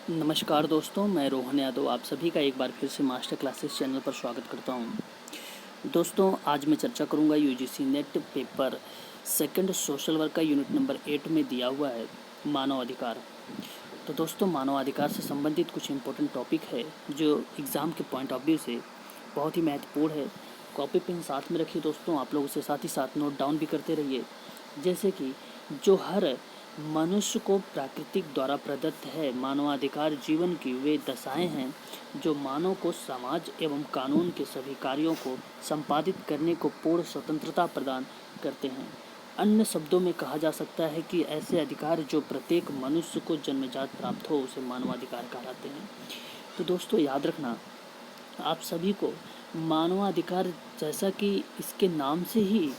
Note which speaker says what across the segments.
Speaker 1: नमस्कार दोस्तों, मैं रोहन यादव आप सभी का एक बार फिर से मास्टर क्लासेस चैनल पर स्वागत करता हूं। दोस्तों, आज मैं चर्चा करूंगा UGC net paper second social work का यूनिट नंबर 8 में दिया हुआ है मानव अधिकार। तो दोस्तों, मानव अधिकार से संबंधित कुछ इम्पोर्टेंट टॉपिक है जो एग्ज़ाम के पॉइंट ऑफ व्यू से बहुत ही महत्वपूर्ण है। कॉपी पेन साथ में रखिए दोस्तों, आप लोग उसे साथ ही साथ नोट डाउन भी करते रहिए। जैसे कि जो हर मनुष्य को प्राकृतिक द्वारा प्रदत्त है मानवाधिकार जीवन की वे दशाएं हैं जो मानव को समाज एवं कानून के सभी कार्यों को संपादित करने को पूर्ण स्वतंत्रता प्रदान करते हैं। अन्य शब्दों में कहा जा सकता है कि ऐसे अधिकार जो प्रत्येक मनुष्य को जन्मजात प्राप्त हो उसे मानवाधिकार कहलाते हैं। तो दोस्तों, याद रखना आप सभी को मानवाधिकार, जैसा कि इसके नाम से ही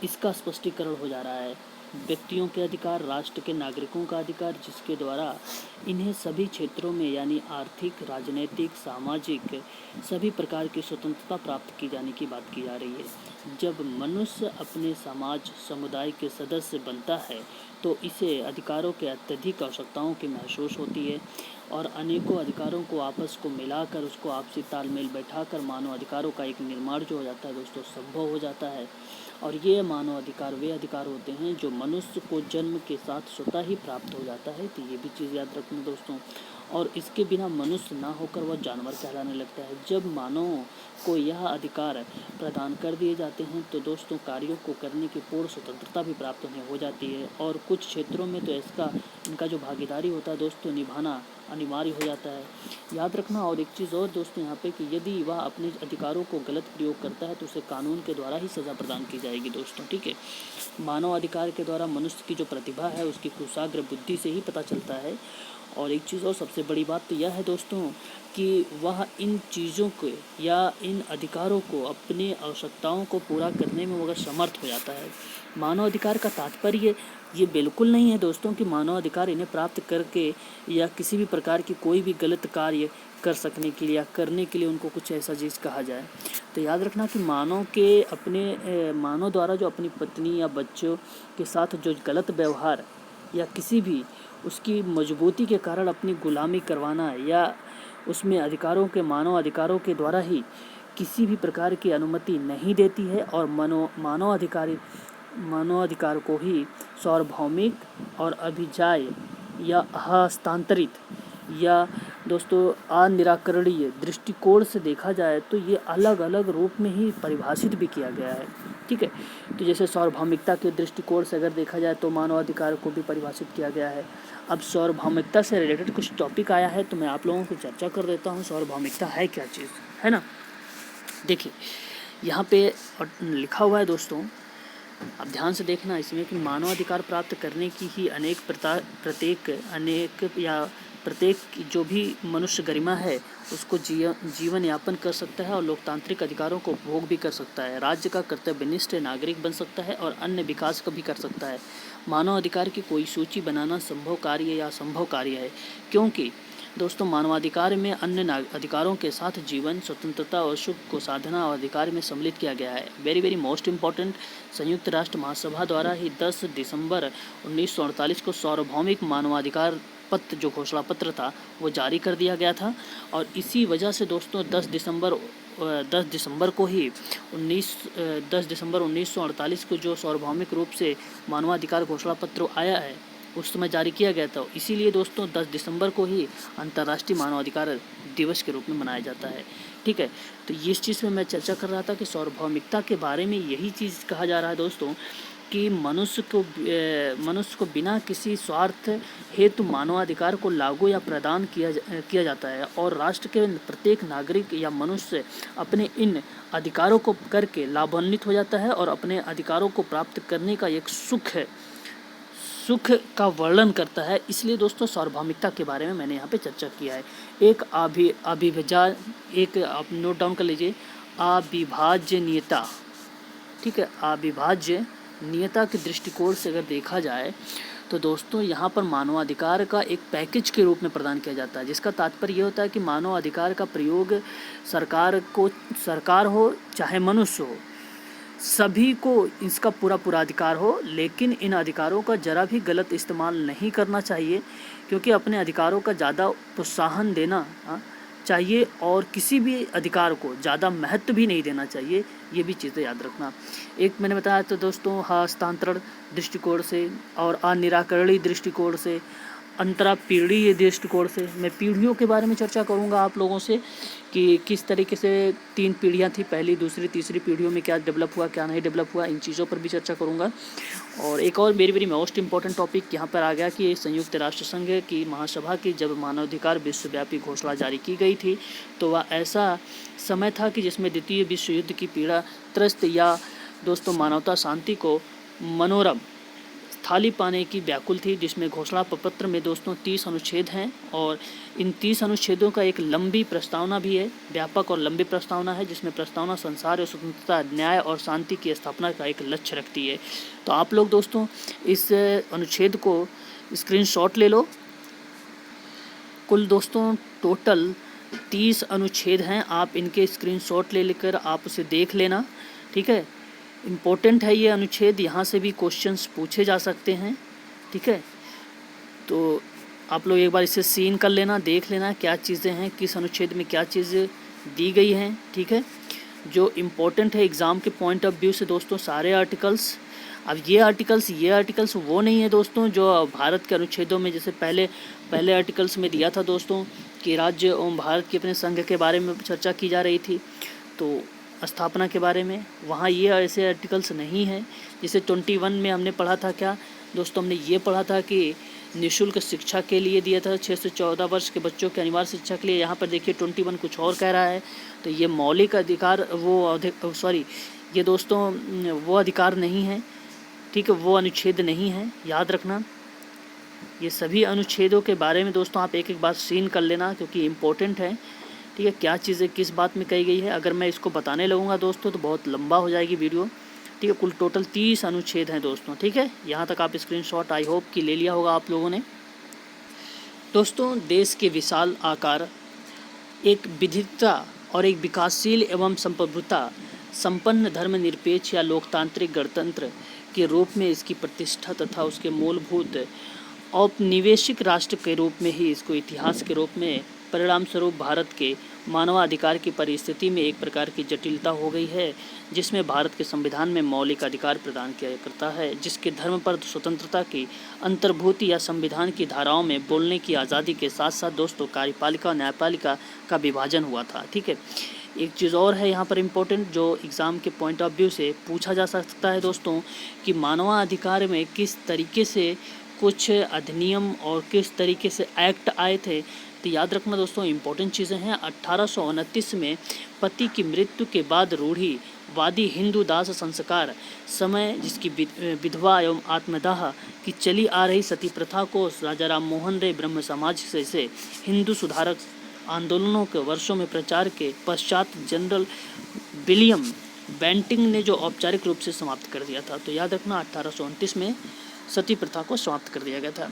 Speaker 1: इसका स्पष्टीकरण हो जा रहा है, व्यक्तियों के अधिकार, राष्ट्र के नागरिकों का अधिकार, जिसके द्वारा इन्हें सभी क्षेत्रों में यानी आर्थिक, राजनीतिक, सामाजिक सभी प्रकार की स्वतंत्रता प्राप्त की जाने की बात की जा रही है। जब मनुष्य अपने समाज समुदाय के सदस्य बनता है तो इसे अधिकारों के अत्यधिक आवश्यकताओं की महसूस होती है और अनेकों अधिकारों को आपस को मिलाकर उसको आपसी तालमेल बैठाकर मानव अधिकारों का एक निर्माण जो हो जाता है दोस्तों संभव हो जाता है। और ये मानव अधिकार वे अधिकार होते हैं जो मनुष्य को जन्म के साथ स्वतः ही प्राप्त हो जाता है। तो ये भी चीज़ याद रखना दोस्तों। और इसके बिना मनुष्य ना होकर वह जानवर कहलाने लगता है। जब मानव को यह अधिकार प्रदान कर दिए जाते हैं तो दोस्तों कार्यों को करने की पूर्ण स्वतंत्रता भी प्राप्त होने हो जाती है और कुछ क्षेत्रों में तो इनका जो भागीदारी होता है दोस्तों निभाना अनिवार्य हो जाता है। याद रखना। और एक चीज़ और दोस्तों यहाँ पे कि यदि वह अपने अधिकारों को गलत प्रयोग करता है तो उसे कानून के द्वारा ही सज़ा प्रदान की जाएगी दोस्तों। ठीक है, मानव अधिकार के द्वारा मनुष्य की जो प्रतिभा है उसकी कुशाग्र बुद्धि से ही पता चलता है। और एक चीज़ और सबसे बड़ी बात तो यह है दोस्तों कि वह इन चीज़ों को या इन अधिकारों को अपनी आवश्यकताओं को पूरा करने में वह समर्थ हो जाता है। मानव अधिकार का तात्पर्य ये बिल्कुल नहीं है दोस्तों कि मानव अधिकार इन्हें प्राप्त करके या किसी भी प्रकार की कोई भी गलत कार्य कर सकने के लिए या करने के लिए उनको कुछ ऐसा चीज़ कहा जाए। तो याद रखना कि मानव द्वारा जो अपनी पत्नी या बच्चों के साथ जो गलत व्यवहार या किसी भी उसकी मजबूती के कारण अपनी गुलामी करवाना या उसमें मानव अधिकारों के द्वारा ही किसी भी प्रकार की अनुमति नहीं देती है। और मानव अधिकार को ही सार्वभौमिक और अभिजाय या हस्तांतरित या दोस्तों अनिराकरणीय दृष्टिकोण से देखा जाए तो ये अलग अलग रूप में ही परिभाषित भी किया गया है। ठीक है, तो जैसे सार्वभौमिकता के दृष्टिकोण से अगर देखा जाए तो मानव अधिकार को भी परिभाषित किया गया है। अब सार्वभौमिकता से रिलेटेड कुछ टॉपिक आया है तो मैं आप लोगों को चर्चा कर देता हूँ सार्वभौमिकता है क्या चीज़, है ना। देखिए यहाँ पे लिखा हुआ है दोस्तों, अब ध्यान से देखना इसमें कि मानव अधिकार प्राप्त करने की ही प्रत्येक जो भी मनुष्य गरिमा है उसको जीवन यापन कर सकता है और लोकतांत्रिक अधिकारों को उपभोग भी कर सकता है, राज्य का कर्तव्यनिष्ठ नागरिक बन सकता है और अन्य विकास का भी कर सकता है। मानव अधिकार की कोई सूची बनाना संभव कार्य या असंभव कार्य है, क्योंकि दोस्तों मानवाधिकार में अन्य अधिकारों के साथ जीवन, स्वतंत्रता और सुख को साधना और अधिकार में सम्मिलित किया गया है। वेरी वेरी मोस्ट इम्पॉर्टेंट, संयुक्त राष्ट्र महासभा द्वारा ही 10 दिसंबर 1948 को सार्वभौमिक मानवाधिकार पत्र जो घोषणा पत्र था वो जारी कर दिया गया था। और इसी वजह से दोस्तों 10 दिसंबर को ही 10 दिसंबर 1948 को जो सार्वभौमिक रूप से मानवाधिकार घोषणा पत्र आया है उस समय जारी किया गया था। इसीलिए दोस्तों 10 दिसंबर को ही अंतर्राष्ट्रीय मानवाधिकार दिवस के रूप में मनाया जाता है। ठीक है, तो इस चीज़ में मैं चर्चा कर रहा था कि सार्वभौमिकता के बारे में यही चीज़ कहा जा रहा है दोस्तों कि मनुष्य को बिना किसी स्वार्थ हेतु मानवाधिकार को लागू या प्रदान किया जाता है और राष्ट्र के प्रत्येक नागरिक या मनुष्य अपने इन अधिकारों को करके लाभान्वित हो जाता है और अपने अधिकारों को प्राप्त करने का एक सुख का वर्णन करता है। इसलिए दोस्तों सार्वभौमिकता के बारे में मैंने यहाँ पे चर्चा किया है। एक आप नोट डाउन कर लीजिए, अविभाज्यनीयता। ठीक है, अविभाज्यनीयता के दृष्टिकोण से अगर देखा जाए तो दोस्तों यहाँ पर मानवाधिकार का एक पैकेज के रूप में प्रदान किया जाता है, जिसका तात्पर्य ये होता है कि मानवाधिकार का प्रयोग सरकार हो चाहे मनुष्य हो, सभी को इसका पूरा अधिकार हो, लेकिन इन अधिकारों का जरा भी गलत इस्तेमाल नहीं करना चाहिए। क्योंकि अपने अधिकारों का ज़्यादा प्रोत्साहन देना चाहिए और किसी भी अधिकार को ज़्यादा महत्व भी नहीं देना चाहिए, ये भी चीज़ें याद रखना। एक मैंने बताया तो दोस्तों हस्तांतरण दृष्टिकोण से और अनिराकरणीय दृष्टिकोण से, अंतरापीढ़ीय दृष्टिकोण से मैं पीढ़ियों के बारे में चर्चा करूंगा आप लोगों से कि किस तरीके से 3 पीढ़ियां थी, पहली दूसरी तीसरी पीढ़ियों में क्या डेवलप हुआ क्या नहीं डेवलप हुआ, इन चीज़ों पर भी चर्चा करूंगा। और एक और वेरी मोस्ट इम्पॉर्टेंट टॉपिक यहाँ पर आ गया कि संयुक्त राष्ट्र संघ की महासभा की जब मानवाधिकार विश्वव्यापी घोषणा जारी की गई थी तो वह ऐसा समय था कि जिसमें द्वितीय विश्व युद्ध की पीड़ा त्रस्त या दोस्तों मानवता शांति को मनोरम थाली पाने की व्याकुल थी, जिसमें घोषणा पत्र में दोस्तों 30 अनुच्छेद हैं और इन 30 अनुच्छेदों का एक लंबी प्रस्तावना भी है, व्यापक और लंबी प्रस्तावना है, जिसमें प्रस्तावना संसार और स्वतंत्रता, न्याय और शांति की स्थापना का एक लक्ष्य रखती है। तो आप लोग दोस्तों इस अनुच्छेद को स्क्रीनशॉट ले लो। कुल दोस्तों टोटल 30 अनुच्छेद हैं, आप इनके स्क्रीनशॉट ले लेकर आप उसे देख लेना, ठीक है। इम्पोर्टेंट है ये अनुच्छेद, यहाँ से भी क्वेश्चंस पूछे जा सकते हैं, ठीक है। तो आप लोग एक बार इसे सीन कर लेना, देख लेना क्या चीज़ें हैं, किस अनुच्छेद में क्या चीज़ें दी गई हैं, ठीक है। जो इम्पोर्टेंट है एग्ज़ाम के पॉइंट ऑफ व्यू से दोस्तों सारे आर्टिकल्स। अब ये आर्टिकल्स वो नहीं है दोस्तों जो भारत के अनुच्छेदों में जैसे पहले आर्टिकल्स में दिया था दोस्तों कि राज्य एवं भारत के अपने संघ के बारे में चर्चा की जा रही थी, तो स्थापना के बारे में वहाँ ये ऐसे आर्टिकल्स नहीं हैं। जैसे 21 में हमने पढ़ा था क्या दोस्तों, हमने ये पढ़ा था कि निःशुल्क शिक्षा के लिए दिया था 6 से 14 वर्ष के बच्चों के अनिवार्य शिक्षा के लिए। यहाँ पर देखिए 21 कुछ और कह रहा है, तो ये मौलिक अधिकार ये दोस्तों वो अधिकार नहीं है, ठीक है, वो अनुच्छेद नहीं है, याद रखना। ये सभी अनुच्छेदों के बारे में दोस्तों आप एक बार सीन कर लेना क्योंकि इम्पोर्टेंट है, ठीक है, क्या चीज़ें किस बात में कही गई है। अगर मैं इसको बताने लगूँगा दोस्तों तो बहुत लंबा हो जाएगी वीडियो, ठीक है। कुल टोटल 30 अनुच्छेद हैं दोस्तों, ठीक है। यहाँ तक आप स्क्रीनशॉट आई होप कि ले लिया होगा आप लोगों ने। दोस्तों देश के विशाल आकार, एक विविधता और एक विकासशील एवं संप्रभुता संपन्न धर्मनिरपेक्ष या लोकतांत्रिक गणतंत्र के रूप में इसकी प्रतिष्ठा तथा उसके मूलभूत औपनिवेशिक राष्ट्र के रूप में ही इसको इतिहास के रूप में परिणाम स्वरूप भारत के मानवाधिकार की परिस्थिति में एक प्रकार की जटिलता हो गई है, जिसमें भारत के संविधान में मौलिक अधिकार प्रदान किया करता है, जिसके धर्म पर स्वतंत्रता की अंतर्भूति या संविधान की धाराओं में बोलने की आज़ादी के साथ साथ दोस्तों कार्यपालिका और न्यायपालिका का विभाजन हुआ था, ठीक है। एक चीज़ और है यहाँ पर इम्पोर्टेंट जो एग्ज़ाम के पॉइंट ऑफ व्यू से पूछा जा सकता है दोस्तों कि मानवाधिकार में किस तरीके से कुछ अधिनियम और किस तरीके से एक्ट आए थे। तो याद रखना दोस्तों इम्पोर्टेंट चीज़ें हैं। 1829 में पति की मृत्यु के बाद रूढ़िवादी हिंदू दास संस्कार समय जिसकी विधवा एवं आत्मदाह की चली आ रही सती प्रथा को राजा राम मोहन राय ब्रह्म समाज से हिंदू सुधारक आंदोलनों के वर्षों में प्रचार के पश्चात जनरल विलियम बेंटिंग ने जो औपचारिक रूप से समाप्त कर दिया था। तो याद रखना 1829 में सती प्रथा को समाप्त कर दिया गया था।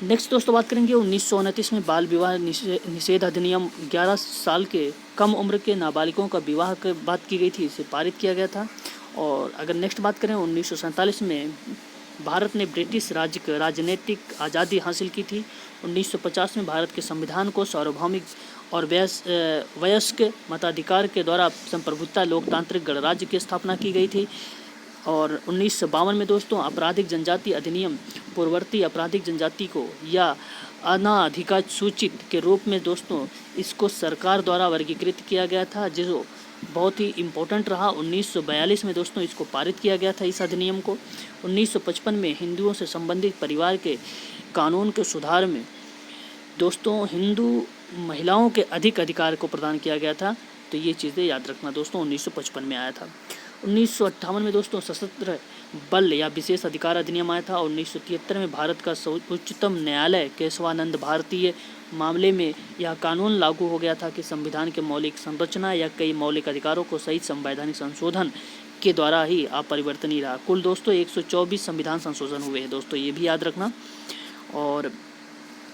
Speaker 1: नेक्स्ट दोस्तों बात करेंगे 1929 में बाल विवाह निषेध अधिनियम 11 साल के कम उम्र के नाबालिगों का विवाह की बात की गई थी, इसे पारित किया गया था। और अगर नेक्स्ट बात करें 1947 में भारत ने ब्रिटिश राज्य की राजनीतिक आज़ादी हासिल की थी। 1950 में भारत के संविधान को सार्वभौमिक और वयस्क मताधिकार के द्वारा संप्रभुता लोकतांत्रिक गणराज्य की स्थापना की गई थी। और 1952 में दोस्तों आपराधिक जनजाति अधिनियम पूर्ववर्ती आपराधिक जनजाति को या अनाधिकार सूचित के रूप में दोस्तों इसको सरकार द्वारा वर्गीकृत किया गया था, जो बहुत ही इम्पोर्टेंट रहा। 1942 में दोस्तों इसको पारित किया गया था इस अधिनियम को। 1955 में हिंदुओं से संबंधित परिवार के कानून के सुधार में दोस्तों हिंदू महिलाओं के अधिक अधिकार को प्रदान किया गया था। तो ये चीज़ें याद रखना दोस्तों 1955 में आया था। 1958 में दोस्तों सशस्त्र बल या विशेष अधिकार अधिनियम आया था। 1973 में भारत का उच्चतम न्यायालय केशवानंद भारतीय मामले में यह कानून लागू हो गया था कि संविधान के मौलिक संरचना या कई मौलिक अधिकारों को सहित संवैधानिक संशोधन के द्वारा ही अपरिवर्तनीय रहा। कुल दोस्तों 124 संविधान संशोधन हुए हैं दोस्तों, ये भी याद रखना। और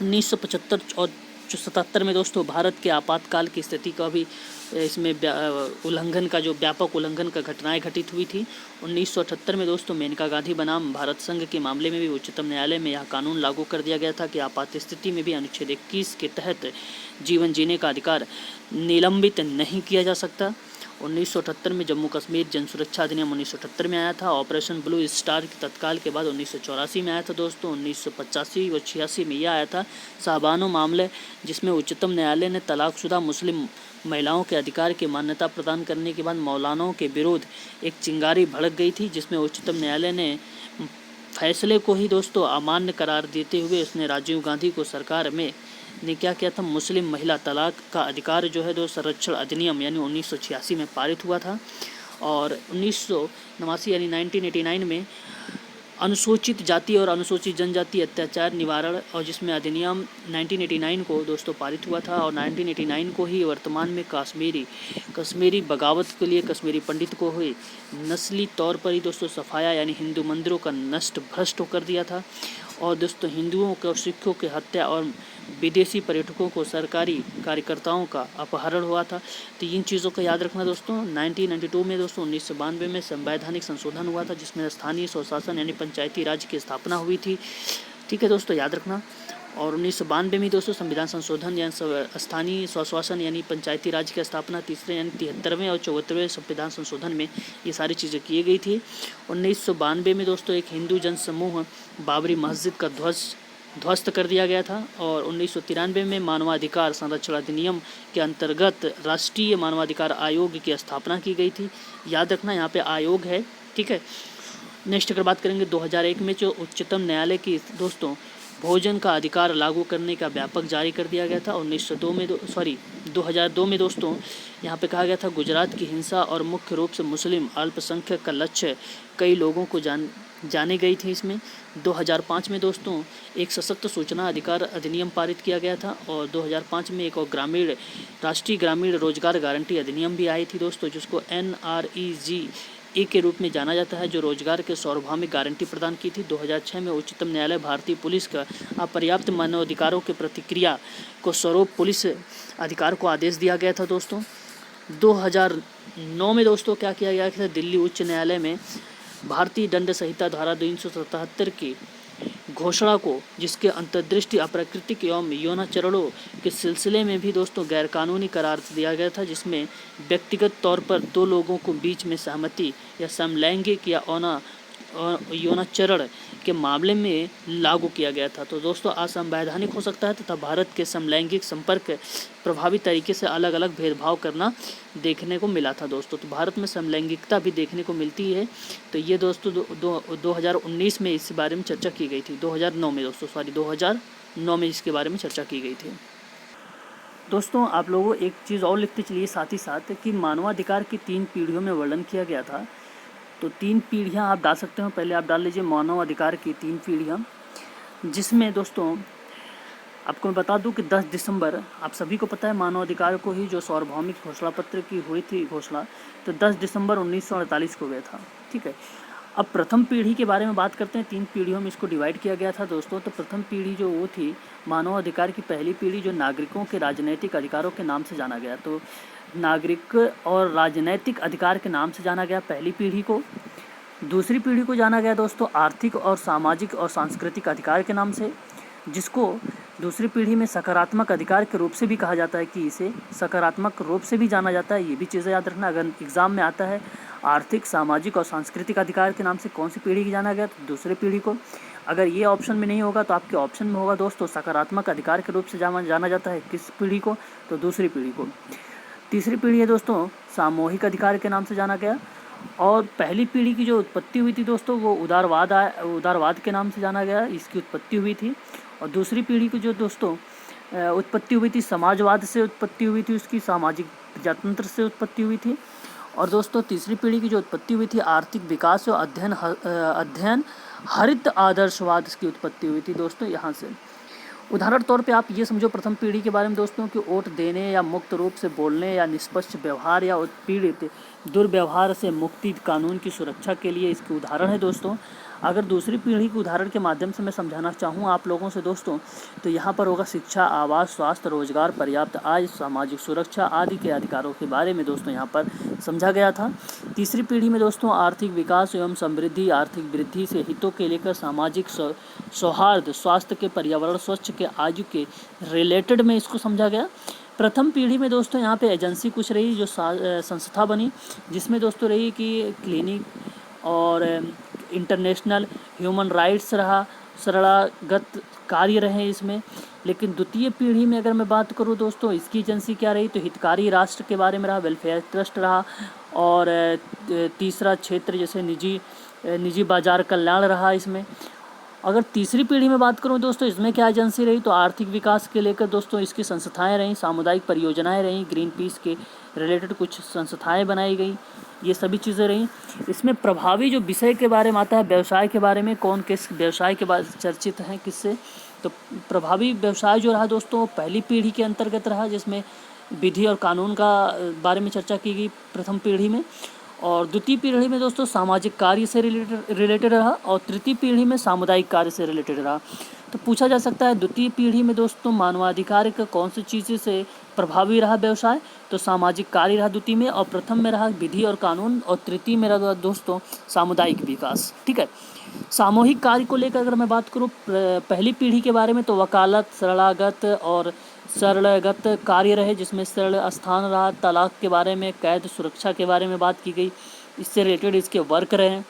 Speaker 1: 1975 और 1977 में दोस्तों भारत के आपातकाल की स्थिति का भी इसमें उल्लंघन का जो व्यापक उल्लंघन का घटनाएं घटित हुई थी। 1978 में दोस्तों मेनका गांधी बनाम भारत संघ के मामले में भी उच्चतम न्यायालय में यह कानून लागू कर दिया गया था कि आपात स्थिति में भी अनुच्छेद 21 के तहत जीवन जीने का अधिकार निलंबित नहीं किया जा सकता। 1978 में जम्मू कश्मीर जन सुरक्षा अधिनियम 1978 में आया था। ऑपरेशन ब्लू स्टार के तत्काल के बाद 1984 में आया था दोस्तों। 1985 और 86 में यह आया था साबानो मामले, जिसमें उच्चतम न्यायालय ने तलाकशुदा मुस्लिम महिलाओं के अधिकार की मान्यता प्रदान करने के बाद मौलानाओं के विरोध एक चिंगारी भड़क गई थी, जिसमें उच्चतम न्यायालय ने फैसले को ही दोस्तों अमान्य करार देते हुए उसने राजीव गांधी को सरकार में ने क्या किया था, मुस्लिम महिला तलाक का अधिकार जो है संरक्षण अधिनियम यानी 1986 में पारित हुआ था। और 1989 यानी 1989 में अनुसूचित जाति और अनुसूचित जनजाति अत्याचार निवारण और जिसमें अधिनियम 1989 को दोस्तों पारित हुआ था। और 1989 को ही वर्तमान में कश्मीरी बगावत के लिए कश्मीरी पंडित को हुई नस्ली तौर पर ही दोस्तों सफाया यानी हिंदू मंदिरों का नष्ट भ्रष्ट कर दिया था। और दोस्तों हिंदुओं के और सिखों की हत्या और विदेशी पर्यटकों को सरकारी कार्यकर्ताओं का अपहरण हुआ था। तो इन चीज़ों को याद रखना दोस्तों। 1992 में दोस्तों 1992 में संवैधानिक संशोधन हुआ था, जिसमें स्थानीय स्वशासन यानी पंचायती राज की स्थापना हुई थी। ठीक है दोस्तों, याद रखना। और 1992 में दोस्तों संविधान संशोधन यानी स्थानीय स्वशासन यानी पंचायती राज की स्थापना, तीसरे यानी 73वें और 74वें संविधान संशोधन में ये सारी चीज़ें की गई थी। 1992 में दोस्तों एक हिंदू जन समूह बाबरी मस्जिद का ध्वस्त कर दिया गया था। और 1993 में मानवाधिकार संरक्षण अधिनियम के अंतर्गत राष्ट्रीय मानवाधिकार आयोग की स्थापना की गई थी। याद रखना यहाँ पे आयोग है। ठीक है, नेक्स्ट अगर बात करेंगे 2001 में जो उच्चतम न्यायालय की दोस्तों भोजन का अधिकार लागू करने का व्यापक जारी कर दिया गया था। 2002 में दोस्तों यहाँ पे कहा गया था गुजरात की हिंसा और मुख्य रूप से मुस्लिम अल्पसंख्यक का लक्ष्य कई लोगों को जाने गई थी। इसमें 2005 में दोस्तों एक सशक्त सूचना अधिकार अधिनियम पारित किया गया था। और 2005 में एक और राष्ट्रीय ग्रामीण रोजगार गारंटी अधिनियम भी आई थी दोस्तों, जिसको NREGA के रूप में जाना जाता है, जो रोजगार के सार्वभौमिक गारंटी प्रदान की थी। 2006 में उच्चतम न्यायालय भारतीय पुलिस का अपर्याप्त मानवाधिकारों के प्रतिक्रिया को स्वरूप पुलिस अधिकार को आदेश दिया गया था दोस्तों। 2009 में दोस्तों क्या किया गया था, दिल्ली उच्च न्यायालय में भारतीय दंड संहिता धारा 377 की घोषणा को, जिसके अंतर्दृष्टि अप्राकृतिक एवं यौनाचरणों के सिलसिले में भी दोस्तों गैरकानूनी करार दिया गया था, जिसमें व्यक्तिगत तौर पर दो लोगों को बीच में सहमति या समलैंगिक या यौनाचरण के मामले में लागू किया गया था। तो दोस्तों असंवैधानिक हो सकता है तथा भारत के समलैंगिक संपर्क प्रभावी तरीके से अलग अलग भेदभाव करना देखने को मिला था दोस्तों। तो भारत में समलैंगिकता भी देखने को मिलती है। तो ये दोस्तों 2019 में इस बारे में चर्चा की गई थी। 2009 में इसके बारे में चर्चा की गई थी दोस्तों। आप लोगों एक चीज़ और लिखते चलिए साथ ही साथ कि मानवाधिकार की 3 पीढ़ियों में वर्णन किया गया था। तो 3 पीढ़ियाँ आप डाल सकते हो। पहले आप डाल लीजिए मानव अधिकार की 3 पीढ़ियाँ, जिसमें दोस्तों आपको मैं बता दूं कि 10 दिसंबर आप सभी को पता है मानव अधिकार को ही जो सार्वभौमिक घोषणा पत्र की हुई थी घोषणा, तो 10 दिसंबर 1948 को हुआ था। ठीक है, अब प्रथम पीढ़ी के बारे में बात करते हैं। 3 पीढ़ियों में इसको डिवाइड किया गया था दोस्तों। तो प्रथम पीढ़ी जो वो थी मानव अधिकार की पहली पीढ़ी, जो नागरिकों के राजनैतिक अधिकारों के नाम से जाना गया। तो नागरिक और राजनैतिक अधिकार के नाम से जाना गया पहली पीढ़ी को। दूसरी पीढ़ी को जाना गया दोस्तों आर्थिक और सामाजिक और सांस्कृतिक अधिकार के नाम से, जिसको दूसरी पीढ़ी में सकारात्मक अधिकार के रूप से भी कहा जाता है, कि इसे सकारात्मक रूप से भी जाना जाता है। ये भी चीज़ें याद रखना, अगर एग्ज़ाम में आता है आर्थिक सामाजिक और सांस्कृतिक अधिकार के नाम से कौन सी पीढ़ी की जाना गया, तो दूसरी पीढ़ी को। अगर ये ऑप्शन में नहीं होगा तो आपके ऑप्शन में होगा दोस्तों सकारात्मक अधिकार के रूप से जाना जाता है किस पीढ़ी को, तो दूसरी पीढ़ी को। तीसरी पीढ़ी है दोस्तों सामूहिक अधिकार के नाम से जाना गया। और पहली पीढ़ी की जो उत्पत्ति हुई थी दोस्तों वो उदारवाद के नाम से जाना गया, इसकी उत्पत्ति हुई थी। और दूसरी पीढ़ी की जो दोस्तों उत्पत्ति हुई थी समाजवाद से उत्पत्ति हुई थी, उसकी सामाजिक प्रजातंत्र से उत्पत्ति हुई थी। और दोस्तों तीसरी पीढ़ी की जो उत्पत्ति हुई थी आर्थिक विकास और अध्ययन हरित आदर्शवाद की उत्पत्ति हुई थी दोस्तों यहाँ से। उदाहरण तौर पे आप ये समझो प्रथम पीढ़ी के बारे में दोस्तों कि वोट देने या मुक्त रूप से बोलने या निष्पक्ष व्यवहार या उत्पीड़ित दुर्व्यवहार से मुक्ति कानून की सुरक्षा के लिए इसके उदाहरण है दोस्तों अगर दूसरी पीढ़ी के उदाहरण के माध्यम से मैं समझाना चाहूँ आप लोगों से दोस्तों, तो यहाँ पर होगा शिक्षा, आवास, स्वास्थ्य, रोजगार, पर्याप्त आय, सामाजिक सुरक्षा आदि के अधिकारों के बारे में दोस्तों यहाँ पर समझा गया था। तीसरी पीढ़ी में दोस्तों आर्थिक विकास एवं समृद्धि, आर्थिक वृद्धि से हितों के लेकर सामाजिक सौहार्द, स्वास्थ्य के, पर्यावरण स्वच्छ के, आयु के रिलेटेड में इसको समझा गया। प्रथम पीढ़ी में दोस्तों यहाँ पे एजेंसी कुछ रही जो संस्था बनी, जिसमें दोस्तों रही कि क्लिनिक और इंटरनेशनल ह्यूमन राइट्स रहा, सरणागत कार्य रहे इसमें। लेकिन द्वितीय पीढ़ी में अगर मैं बात करूँ दोस्तों, इसकी एजेंसी क्या रही, तो हितकारी राष्ट्र के बारे में रहा, वेलफेयर ट्रस्ट रहा। और तीसरा क्षेत्र जैसे निजी बाजार कल्याण रहा इसमें। अगर तीसरी पीढ़ी में बात करूं दोस्तों, इसमें क्या एजेंसी रही, तो आर्थिक विकास के लेकर दोस्तों इसकी संस्थाएं रहीं, सामुदायिक परियोजनाएं रहीं, ग्रीन पीस के रिलेटेड कुछ संस्थाएं बनाई गई, ये सभी चीज़ें रहीं। इसमें प्रभावी जो विषय के बारे में आता है, व्यवसाय के बारे में, कौन किस व्यवसाय के बारे चर्चित हैं किससे, तो प्रभावी व्यवसाय जो रहा दोस्तों पहली पीढ़ी के अंतर्गत रहा, जिसमें विधि और कानून का बारे में चर्चा की गई प्रथम पीढ़ी में। और द्वितीय पीढ़ी में दोस्तों सामाजिक कार्य से रिलेटेड रहा, और तृतीय पीढ़ी में सामुदायिक कार्य से रिलेटेड रहा। तो पूछा जा सकता है द्वितीय पीढ़ी में दोस्तों मानवाधिकार का कौन सी चीज़ से प्रभावी रहा व्यवसाय, तो सामाजिक कार्य रहा द्वितीय में, और प्रथम में रहा विधि और कानून, और तृतीय में रहा दोस्तों सामुदायिक विकास। ठीक है, सामूहिक कार्य को लेकर अगर मैं बात करूँ पहली पीढ़ी के बारे में, तो वकालत, सरलगत कार्य रहे, जिसमें सरल स्थान रहा, तलाक के बारे में, कैद सुरक्षा के बारे में बात की गई, इससे रिलेटेड इसके वर्क रहे।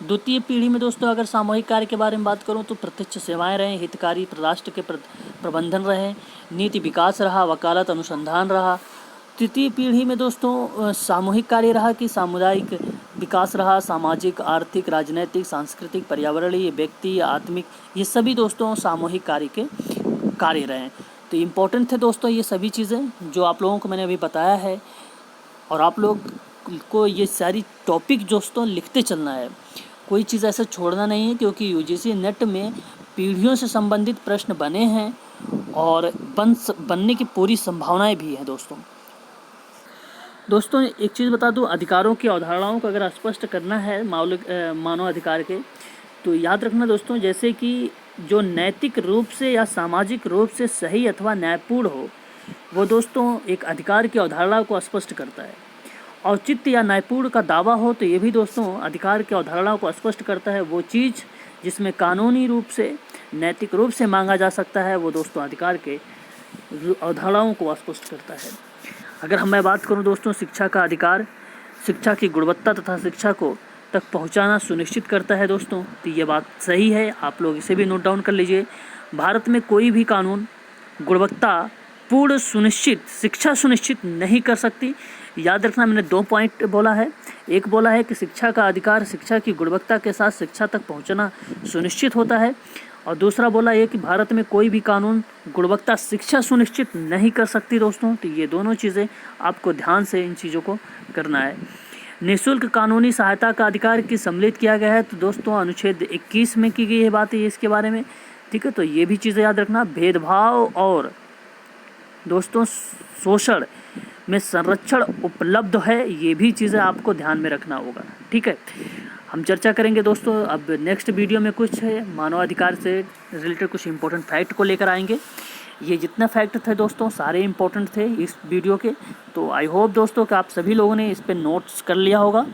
Speaker 1: द्वितीय पीढ़ी में दोस्तों अगर सामूहिक कार्य के बारे में बात करूं तो प्रत्यक्ष सेवाएं रहे, हितकारी राष्ट्र के प्रबंधन रहे, नीति विकास रहा, वकालत अनुसंधान रहा। तृतीय पीढ़ी में दोस्तों सामूहिक कार्य रहा कि सामुदायिक विकास रहा, सामाजिक, आर्थिक, राजनैतिक, सांस्कृतिक, पर्यावरणीय, व्यक्ति, आत्मिक, ये सभी दोस्तों सामूहिक कार्य के कार्य रहे। तो इम्पोर्टेंट थे दोस्तों ये सभी चीज़ें जो आप लोगों को मैंने अभी बताया है, और आप लोग को ये सारी टॉपिक दोस्तों लिखते चलना है, कोई चीज़ ऐसा छोड़ना नहीं है, क्योंकि यूजीसी नेट में पीढ़ियों से संबंधित प्रश्न बने हैं और बनने की पूरी संभावनाएं भी हैं दोस्तों एक चीज़ बता दूं, अधिकारों की अवधारणाओं को अगर स्पष्ट करना है मानव अधिकार के, तो याद रखना दोस्तों, जैसे कि जो नैतिक रूप से या सामाजिक रूप से सही अथवा न्यायपूर्ण हो, वो दोस्तों एक अधिकार की अवधारणा को स्पष्ट करता है। औचित्य या न्यायपूर्ण का दावा हो तो ये भी दोस्तों अधिकार की अवधारणा को स्पष्ट करता है। वो चीज़ जिसमें कानूनी रूप से, नैतिक रूप से मांगा जा सकता है, वो दोस्तों अधिकार के अवधारणाओं को स्पष्ट करता है। अगर मैं बात करूं दोस्तों शिक्षा का अधिकार, शिक्षा की गुणवत्ता तथा शिक्षा को तक पहुंचाना सुनिश्चित करता है दोस्तों, तो ये बात सही है, आप लोग इसे भी नोट डाउन कर लीजिए। भारत में कोई भी कानून गुणवत्ता पूर्ण सुनिश्चित शिक्षा सुनिश्चित नहीं कर सकती। याद रखना, मैंने 2 पॉइंट बोला है, एक बोला है कि शिक्षा का अधिकार शिक्षा की गुणवत्ता के साथ शिक्षा तक पहुंचना सुनिश्चित होता है, और दूसरा बोला है कि भारत में कोई भी कानून गुणवत्ता शिक्षा सुनिश्चित नहीं कर सकती दोस्तों। तो ये दोनों चीज़ें आपको ध्यान से इन चीज़ों को करना है। निःशुल्क कानूनी सहायता का अधिकार की सम्मिलित किया गया है, तो दोस्तों अनुच्छेद 21 में की गई है बात है इसके बारे में। ठीक है, तो ये भी चीज़ें याद रखना। भेदभाव और दोस्तों शोषण में संरक्षण उपलब्ध है, ये भी चीज़ें आपको ध्यान में रखना होगा। ठीक है, हम चर्चा करेंगे दोस्तों अब नेक्स्ट वीडियो में कुछ है मानवाधिकार से रिलेटेड कुछ इंपॉर्टेंट फैक्ट को लेकर आएंगे। ये जितना फैक्ट थे दोस्तों सारे इंपॉर्टेंट थे इस वीडियो के, तो आई होप दोस्तों कि आप सभी लोगों ने इस पर नोट्स कर लिया होगा।